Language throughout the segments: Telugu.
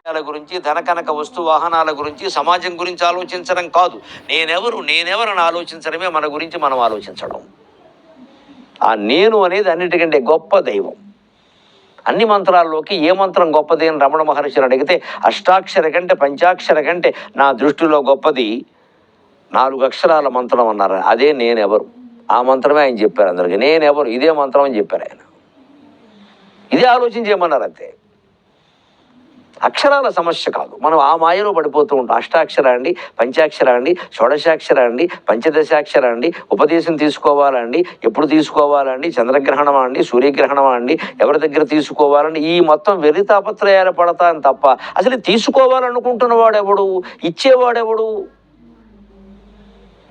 గురించి, ధనకనక వస్తు వాహనాల గురించి, సమాజం గురించి ఆలోచించడం కాదు. నేనెవరని ఆలోచించడమే మన గురించి మనం ఆలోచించడం. ఆ నేను అనేది అన్నిటికంటే గొప్ప దైవం. అన్ని మంత్రాల్లోకి ఏ మంత్రం గొప్పది అని రమణ మహర్షిని అడిగితే అష్టాక్షర కంటే పంచాక్షర కంటే నా దృష్టిలో గొప్పది 4 అక్షరాల మంత్రం అన్నారు. అదే నేనెవరు. ఆ మంత్రమే ఆయన చెప్పారు అందరికీ. నేనెవరు ఇదే మంత్రం అని చెప్పారు ఆయన. ఇదే ఆలోచించేయమన్నారు అంతే. అక్షరాల సమస్య కాదు. మనం ఆ మాయలో పడిపోతూ ఉంటాం. అష్టాక్షర అండి, పంచాక్షర అండి, షోడశాక్షర అండి, పంచదశాక్షర అండి, ఉపదేశం తీసుకోవాలండి, ఎప్పుడు తీసుకోవాలండి, చంద్రగ్రహణమా అండి, సూర్యగ్రహణమా అండి, ఎవరి దగ్గర తీసుకోవాలండి, ఈ మొత్తం వెర్రి తాపత్రయాలు పడతాను తప్ప అసలు తీసుకోవాలనుకుంటున్నవాడెవడు, ఇచ్చేవాడెవడు,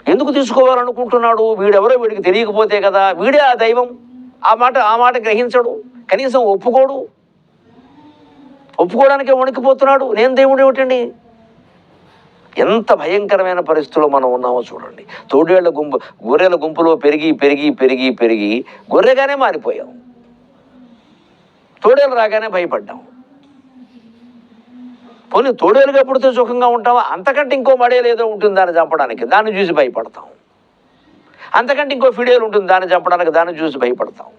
ఎందుకు తీసుకోవాలనుకుంటున్నాడు, వీడెవరో వీడికి తెలియకపోతే కదా, వీడే ఆ దైవం. ఆ మాట గ్రహించడు, కనీసం ఒప్పుకోవడానికే వణికిపోతున్నాడు. నేను దేవుడు ఏమిటండి? ఎంత భయంకరమైన పరిస్థితుల్లో మనం ఉన్నామో చూడండి. గొర్రెల గుంపులో పెరిగి పెరిగి పెరిగి పెరిగి గొర్రెగానే మారిపోయాం. తోడేలు రాగానే భయపడ్డాం. పోనీ తోడేలుగా పుడితే సుఖంగా ఉంటావా? అంతకంటే ఇంకో మడేలు ఏదో ఉంటుంది దాన్ని చంపడానికి, దాన్ని చూసి భయపడతాం. అంతకంటే ఇంకో ఫిడేలు ఉంటుంది దాన్ని చంపడానికి, దాన్ని చూసి భయపడతాం.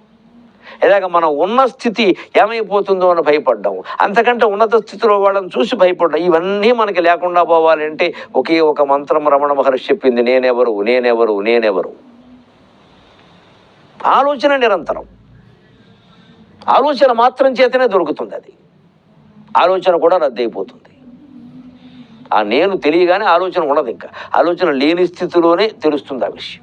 ఇలాగ మనం ఉన్న స్థితి ఏమైపోతుందో అని భయపడ్డాము. అంతకంటే ఉన్నత స్థితిలో వాళ్ళని చూసి భయపడ్డాం. ఇవన్నీ మనకి లేకుండా పోవాలంటే ఒకే ఒక మంత్రం రమణ మహర్షి చెప్పింది, నేనెవరు నేనెవరు నేనెవరు. ఆలోచన నిరంతరం. ఆలోచన మాత్రం చేతనే దొరుకుతుంది. అది ఆలోచన కూడా రద్దయిపోతుంది. ఆ నేను తెలియగానే ఆలోచన ఉండదు. ఇంకా ఆలోచన లేని స్థితిలోనే తెలుస్తుంది ఆ విషయం.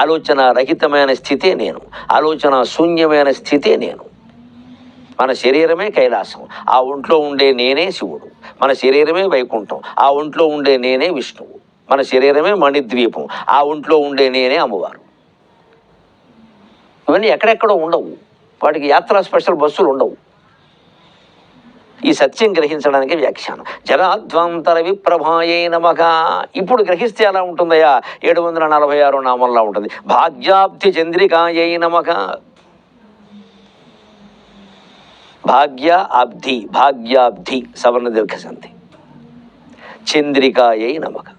ఆలోచన రహితమైన స్థితే నేను, ఆలోచన శూన్యమైన స్థితే నేను. మన శరీరమే కైలాసం, ఆ ఒంట్లో ఉండే నేనే శివుడు. మన శరీరమే వైకుంఠం, ఆ ఒంట్లో ఉండే నేనే విష్ణువు. మన శరీరమే మణిద్వీపం, ఆ ఒంట్లో ఉండే నేనే అమ్మవారు. ఇవన్నీ ఎక్కడెక్కడో ఉండవు. వాటికి యాత్రా స్పెషల్ బస్సులు ఉండవు. ఈ సత్యం గ్రహించడానికి వ్యాఖ్యానం. జరాధ్వాంతర విప్రభాయే నమః. ఇప్పుడు గ్రహిస్తే ఎలా ఉంటుందయ్యా? 746 నామంలా ఉంటుంది. భాగ్యాబ్ధి చంద్రికాయై నమః. భాగ్యాబ్ధి సవర్ణ దీర్ఘ సంధి. చంద్రికాయై నమః.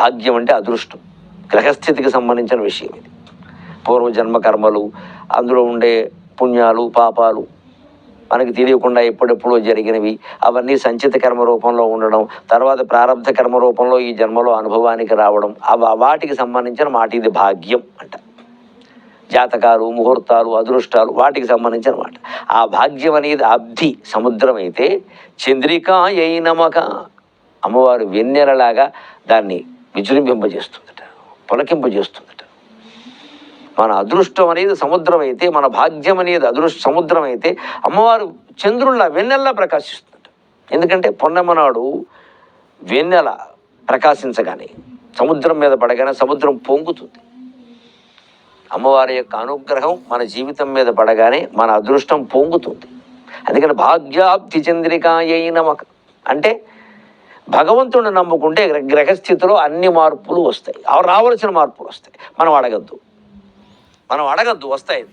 భాగ్యం అంటే అదృష్టం, గ్రహస్థితికి సంబంధించిన విషయం ఇది. పూర్వజన్మ కర్మలు, అందులో ఉండే పుణ్యాలు పాపాలు మనకి తెలియకుండా ఎప్పుడెప్పుడో జరిగినవి, అవన్నీ సంచిత కర్మ రూపంలో ఉండడం, తర్వాత ప్రారంధ కర్మ రూపంలో ఈ జన్మలో అనుభవానికి రావడం, వాటికి సంబంధించిన మాట ఇది భాగ్యం అంట. జాతకాలు, ముహూర్తాలు, అదృష్టాలు, వాటికి సంబంధించిన మాట. ఆ భాగ్యం అనేది అబ్ధి సముద్రం అయితే, చంద్రికాయై నమః అమ్మవారు వెన్నెలలాగా దాన్ని విజృంభింపజేస్తుందట, పులకింపజేస్తుందట. మన అదృష్టం అనేది సముద్రం అయితే, మన భాగ్యం అనేది సముద్రం అయితే, అమ్మవారు చంద్రుల్లా వెన్నెల్లా ప్రకాశిస్తుందట. ఎందుకంటే పొన్నమ్మ నాడు వెన్నెల ప్రకాశించగానే సముద్రం మీద పడగానే సముద్రం పొంగుతుంది. అమ్మవారి యొక్క అనుగ్రహం మన జీవితం మీద పడగానే మన అదృష్టం పొంగుతుంది. అందుకని భాగ్యాబ్ధి చంద్రికాయై నమః అంటే భగవంతుడిని నమ్ముకుంటే గ్రహస్థితిలో అన్ని మార్పులు వస్తాయి, రావాల్సిన మార్పులు వస్తాయి. మనం అడగద్దు, వస్తాయి.